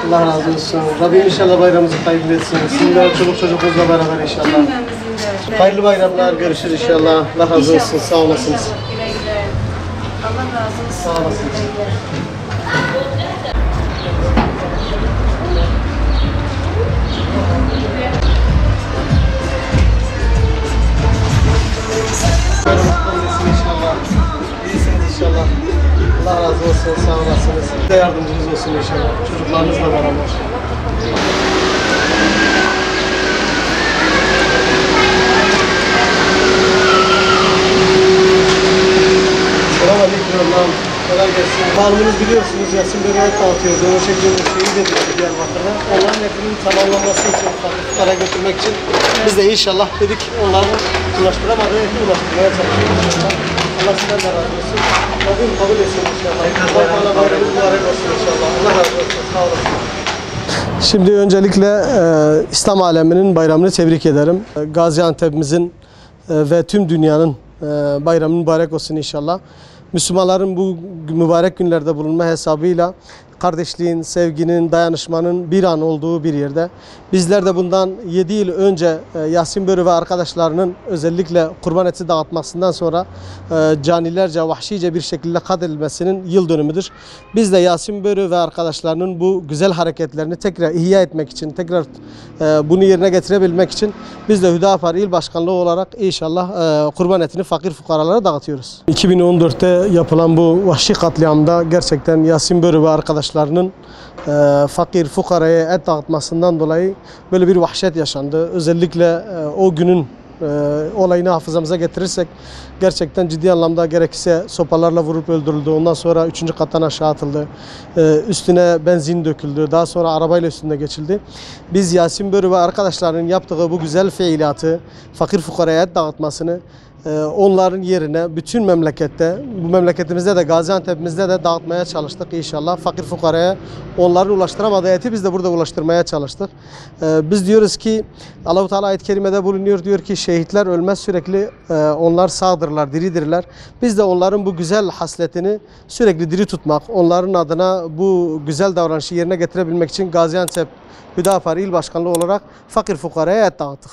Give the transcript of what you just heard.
Allah razı olsun. Rabbim inşallah bayramımızı hayırlı etsin. Sizinle çoluk çocuğunuzla beraber inşallah. Hayırlı bayramlar. Görüşürüz inşallah. Allah razı olsun. Sağ olasınız. Allah razı olsun. Sağ olasınız. İnşallah. İyisiniz inşallah. Allah razı olsun, sağ olasınız. Siz de yardımcınız olsun inşallah. Çocuklarınızla beraber. Selamünaleyküm Allah'ım. Kolay gelsin. Malumunuz biliyorsunuz Yasin Böreği dağıtıyordu. O şekilde şeyi de Diyarbakır'da. Onların hepsinin tamamlanması için, fakirlere götürmek için biz de inşallah dedik onların ulaştıramadığı eti ulaştırmaya çalışıyoruz inşallah. Allah sizden de razı olsun. Rabbim kabul etsin inşallah. Allah bayramı mübarek olsun inşallah. Allah razı olsun. Sağ olasın. Şimdi öncelikle İslam aleminin bayramını tebrik ederim. Gaziantep'imizin ve tüm dünyanın bayramı mübarek olsun inşallah. Müslümanların bu mübarek günlerde bulunma hesabıyla kardeşliğin, sevginin, dayanışmanın bir an olduğu bir yerde. Bizler de bundan 7 yıl önce Yasin Börü ve arkadaşlarının özellikle kurban eti dağıtmasından sonra canilerce, vahşice bir şekilde katledilmesinin yıl dönümüdür. Biz de Yasin Börü ve arkadaşlarının bu güzel hareketlerini tekrar ihya etmek için, tekrar bunu yerine getirebilmek için biz de Hüdapar İl Başkanlığı olarak inşallah kurban etini fakir fukaralara dağıtıyoruz. 2014'te yapılan bu vahşi katliamda gerçekten Yasin Börü ve arkadaşlarının fakir fukaraya et dağıtmasından dolayı böyle bir vahşet yaşandı. Özellikle o günün olayını hafızamıza getirirsek gerçekten ciddi anlamda gerekirse sopalarla vurup öldürüldü. Ondan sonra 3. kattan aşağı atıldı. Üstüne benzin döküldü. Daha sonra arabayla üstünde geçildi. Biz Yasin Börü ve arkadaşlarının yaptığı bu güzel fiilatı, fakir fukaraya et dağıtmasını onların yerine bütün memlekette, bu memleketimizde de Gaziantep'imizde de dağıtmaya çalıştık inşallah. Fakir fukaraya onların ulaştıramadığı eti biz de burada ulaştırmaya çalıştık. Biz diyoruz ki Allah-u Teala ayet-i kerimede bulunuyor, diyor ki şehitler ölmez, sürekli onlar sağdırlar, diridirler. Biz de onların bu güzel hasletini sürekli diri tutmak, onların adına bu güzel davranışı yerine getirebilmek için Gaziantep Hüdapar İl Başkanlığı olarak fakir fukaraya et dağıttık.